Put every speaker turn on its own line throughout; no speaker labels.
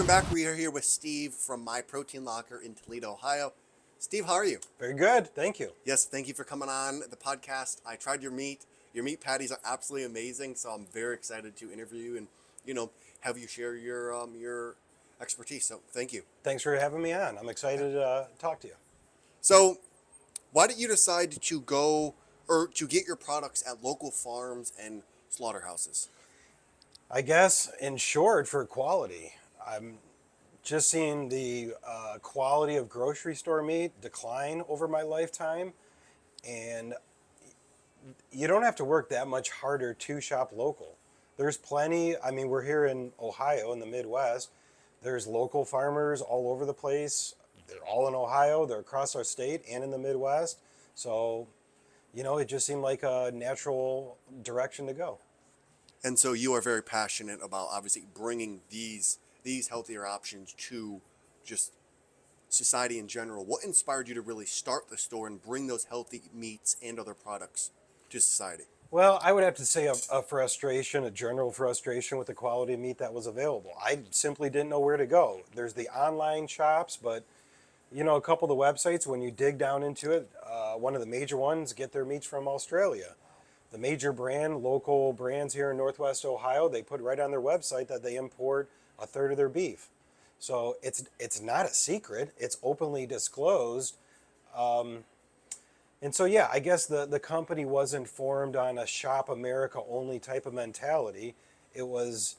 Welcome back. We are here with Steve from My Protein Locker in Toledo, Ohio. Steve, how are you?
Very good, thank you.
Yes, thank you for coming on the podcast. I tried your meat. Your meat patties are absolutely amazing, so I'm very excited to interview you and have you share your expertise. So thank you.
Thanks for having me on. I'm excited to talk to you.
So, why did you decide to go or to get your products at local farms and slaughterhouses?
I guess, in short, for quality, I'm just seeing the quality of grocery store meat decline over my lifetime, and you don't have to work that much harder to shop local. There's plenty. I mean, we're here in Ohio in the Midwest. There's local farmers all over the place. They're all in Ohio. They're across our state and in the Midwest. So, it just seemed like a natural direction to go.
And so you are very passionate about obviously bringing these healthier options to just society in general. What inspired you to really start the store and bring those healthy meats and other products to society?
Well, I would have to say a frustration, a general frustration with the quality of meat that was available. I simply didn't know where to go. There's the online shops, but a couple of the websites, when you dig down into it, one of the major ones get their meats from Australia. The major local brands here in Northwest Ohio, they put right on their website that they import a third of their beef. So it's not a secret. It's openly disclosed. And so, yeah, I guess the company wasn't formed on a Shop America only type of mentality. It was,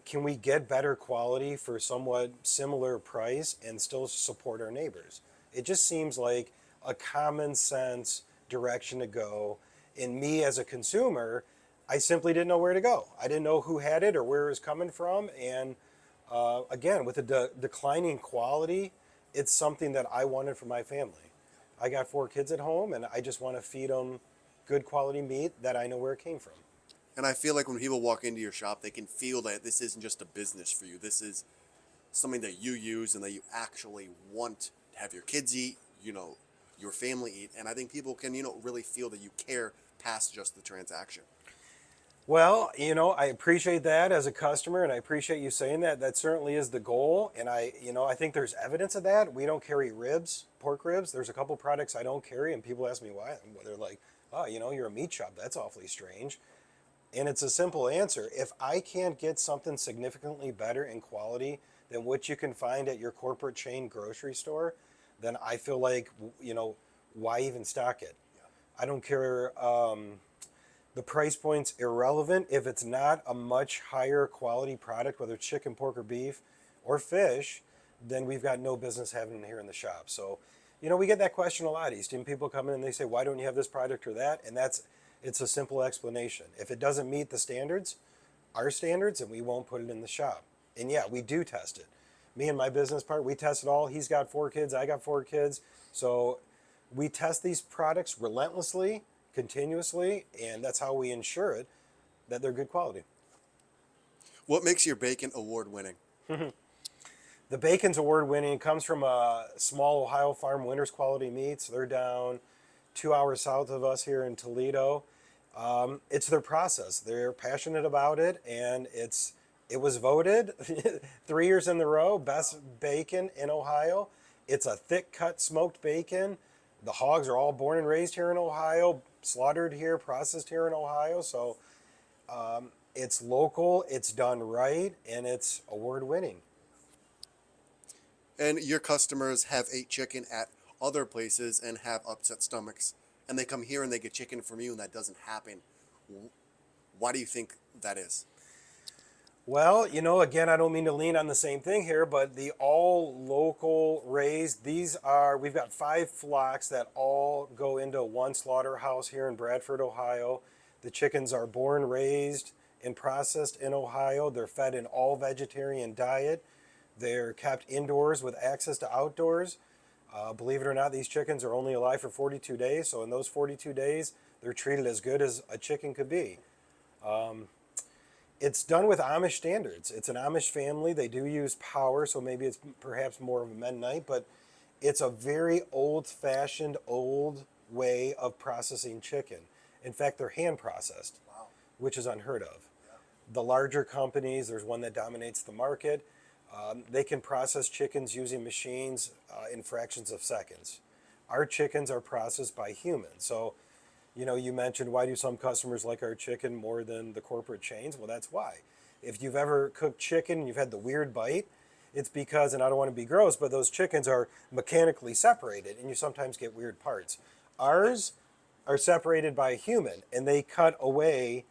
can we get better quality for somewhat similar price and still support our neighbors? It just seems like a common sense direction to go. In me as a consumer, I simply didn't know where to go. I didn't know who had it or where it was coming from. And again, with the declining quality, it's something that I wanted for my family. I got 4 kids at home, and I just want to feed them good quality meat that I know where it came from.
And I feel like when people walk into your shop, they can feel that this isn't just a business for you. This is something that you use and that you actually want to have your kids eat, your family eat. And I think people can, really feel that you care past just the transaction.
Well, I appreciate that as a customer, and I appreciate you saying that. That certainly is the goal, and I think there's evidence of that. We don't carry ribs, pork ribs. There's a couple products I don't carry, and people ask me why. They're like, "Oh, you're a meat shop. That's awfully strange." And it's a simple answer. If I can't get something significantly better in quality than what you can find at your corporate chain grocery store, then I feel like, why even stock it? I don't care. The price point's irrelevant. If it's not a much higher quality product, whether it's chicken, pork, or beef, or fish, then we've got no business having it here in the shop. So, we get that question a lot, Easton. People come in and they say, why don't you have this product or that? And it's a simple explanation. If it doesn't meet the standards, our standards, and we won't put it in the shop. And yeah, we do test it. Me and my business partner, we test it all. He's got 4 kids, I got 4 kids. So we test these products relentlessly, continuously, and that's how we ensure it that they're good quality.
What makes your bacon award winning?
The bacon's award winning. It comes from a small Ohio farm, Winners Quality Meats. They're down 2 hours south of us here in Toledo. It's their process. They're passionate about it, and it was voted 3 years in a row best bacon in Ohio. It's a thick cut smoked bacon. The hogs are all born and raised here in Ohio, slaughtered here, processed here in Ohio. So it's local, it's done right, and it's award winning.
And your customers have ate chicken at other places and have upset stomachs, and they come here and they get chicken from you, and that doesn't happen. Why do you think that is?
Well, again, I don't mean to lean on the same thing here, but the all local raised, we've got 5 flocks that all go into one slaughterhouse here in Bradford, Ohio. The chickens are born, raised, and processed in Ohio. They're fed an all vegetarian diet. They're kept indoors with access to outdoors. Believe it or not, these chickens are only alive for 42 days. So in those 42 days, they're treated as good as a chicken could be. It's done with Amish standards. It's an Amish family. They do use power, so maybe it's perhaps more of a Mennonite, but it's a very old-fashioned, old way of processing chicken. In fact, they're hand processed,
Wow.
which is unheard of.
Yeah.
The larger companies, there's one that dominates the market. They can process chickens using machines in fractions of seconds. Our chickens are processed by humans. So, you mentioned, why do some customers like our chicken more than the corporate chains? Well, that's why. If you've ever cooked chicken and you've had the weird bite, it's because, and I don't want to be gross, but those chickens are mechanically separated and you sometimes get weird parts. Ours are separated by a human and they cut away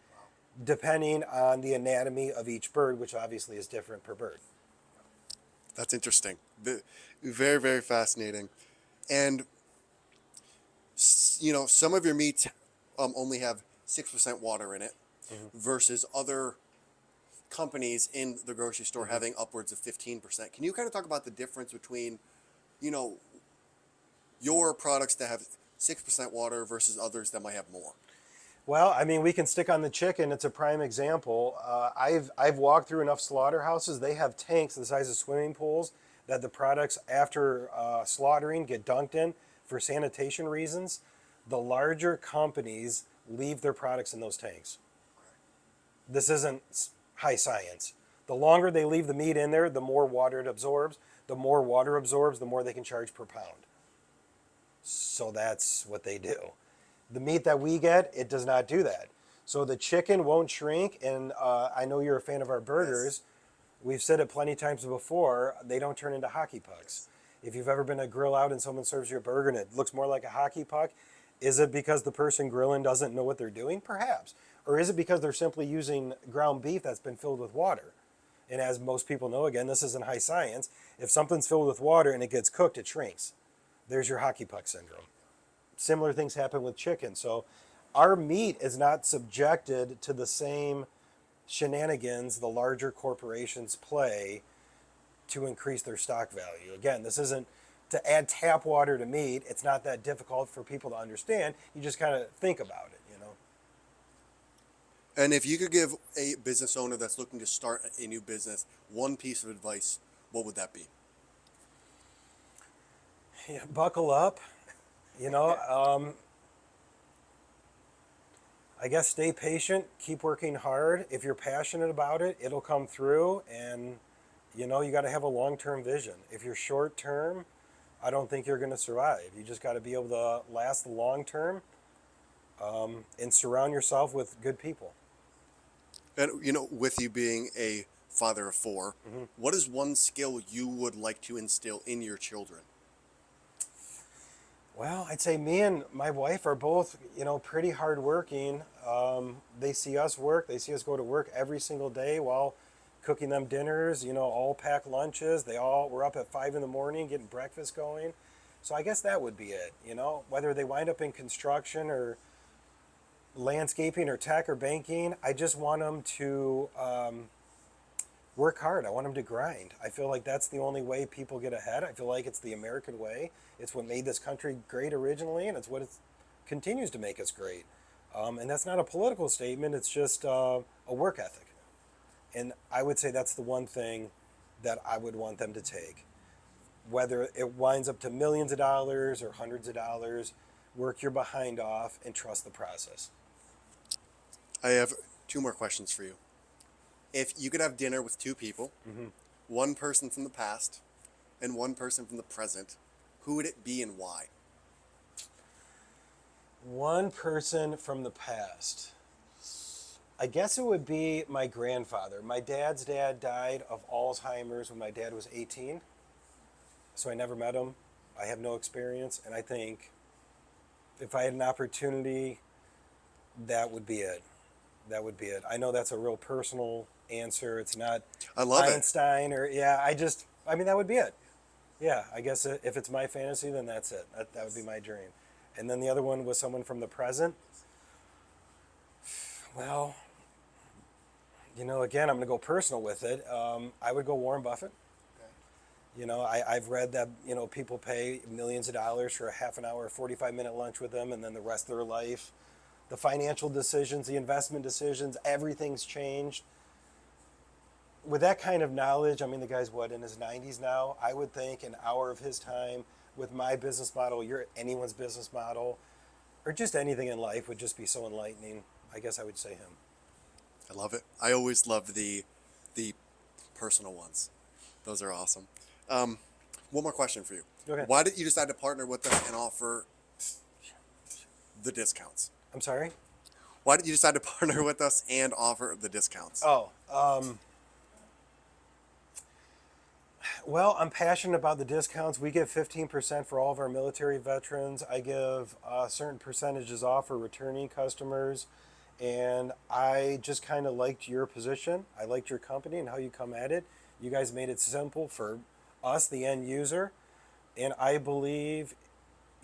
depending on the anatomy of each bird, which obviously is different per bird.
That's interesting. Very, very fascinating. And some of your meats only have 6% water in it, versus other companies in the grocery store having upwards of 15%. Can you kind of talk about the difference between, you know, your products that have 6% water versus others that might have more?
Well, I mean, we can stick on the chicken. It's a prime example. I've walked through enough slaughterhouses. They have tanks the size of swimming pools that the products after slaughtering get dunked in for sanitation reasons. The larger companies leave their products in those tanks. This isn't high science. The longer they leave the meat in there, the more water it absorbs. The more water absorbs, the more they can charge per pound. So that's what they do. The meat that we get, it does not do that. So the chicken won't shrink, and I know you're a fan of our burgers. Yes. We've said it plenty of times before, they don't turn into hockey pucks. If you've ever been to grill out and someone serves you a burger and it looks more like a hockey puck, is it because the person grilling doesn't know what they're doing? Perhaps. Or is it because they're simply using ground beef that's been filled with water? And as most people know, again, this isn't high science. If something's filled with water and it gets cooked, it shrinks. There's your hockey puck syndrome. Similar things happen with chicken. So our meat is not subjected to the same shenanigans the larger corporations play to increase their stock value. Again, this isn't to add tap water to meat. It's not that difficult for people to understand. You just kind of think about it, you know.
And if you could give a business owner that's looking to start a new business one piece of advice, what would that be?
Yeah, buckle up. You know, I guess stay patient, keep working hard. If you're passionate about it, it'll come through. And, you got to have a long-term vision. If you're short-term, I don't think you're going to survive. You just got to be able to last the long-term and surround yourself with good people.
And, with you being a father of four, what is one skill you would like to instill in your children?
Well, I'd say me and my wife are both, pretty hardworking. They see us work. They see us go to work every single day while cooking them dinners, all packed lunches. We're up at 5 a.m. getting breakfast going. So I guess that would be it, whether they wind up in construction or landscaping or tech or banking. I just want them to work hard. I want them to grind. I feel like that's the only way people get ahead. I feel like it's the American way. It's what made this country great originally, and it's what it continues to make us great. And that's not a political statement. It's just a work ethic. And I would say that's the one thing that I would want them to take. Whether it winds up to millions of dollars or hundreds of dollars, work your behind off and trust the process.
I have 2 more questions for you. If you could have dinner with 2 people, one person from the past and one person from the present, who would it be and why?
One person from the past. I guess it would be my grandfather. My dad's dad died of Alzheimer's when my dad was 18. So I never met him. I have no experience. And I think if I had an opportunity, that would be it. That would be it. I know that's a real personal answer. It's not
I love
Einstein or, that would be it. Yeah, I guess if it's my fantasy, then that's it. That would be my dream. And then the other one was someone from the present. Well, again, I'm going to go personal with it. I would go Warren Buffett. Okay. I've read that, people pay millions of dollars for a half an hour, 45-minute lunch with them, and then the rest of their life. The financial decisions, the investment decisions, everything's changed. With that kind of knowledge, the guy's in his 90s now. I would think an hour of his time with my business model, anyone's business model, or just anything in life would just be so enlightening. I guess I would say him.
I love it. I always love the personal ones. Those are awesome. One more question for you.
Okay.
Why did you decide to partner with us and offer the discounts?
I'm sorry?
Why did you decide to partner with us and offer the discounts?
Oh, well, I'm passionate about the discounts. We give 15% for all of our military veterans. I give certain percentages off for returning customers. And I just kind of liked your position. I liked your company and how you come at it. You guys made it simple for us, the end user. And I believe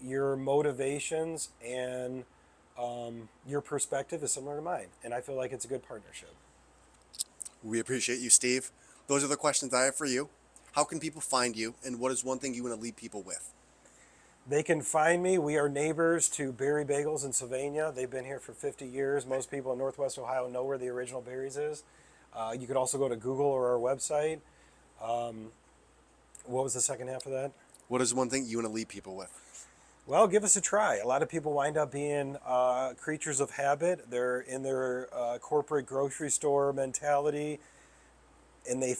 your motivations and your perspective is similar to mine. And I feel like it's a good partnership.
We appreciate you, Steve. Those are the questions I have for you. How can people find you, and what is one thing you want to leave people with?
They can find me. We are neighbors to Berry Bagels in Sylvania. They've been here for 50 years. Most people in Northwest Ohio know where the original Berry's is. You could also go to Google or our website. What was the second half of that?
What is one thing you want to leave people with?
Well, give us a try. A lot of people wind up being creatures of habit. They're in their corporate grocery store mentality, and they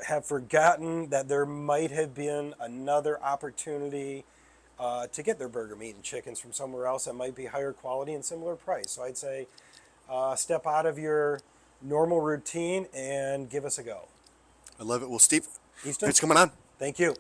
have forgotten that there might have been another opportunity to get their burger, meat, and chickens from somewhere else that might be higher quality and similar price. So I'd say step out of your normal routine and give us a go.
I love it. Well, Steve,
Easton?
thanks for coming on.
Thank you.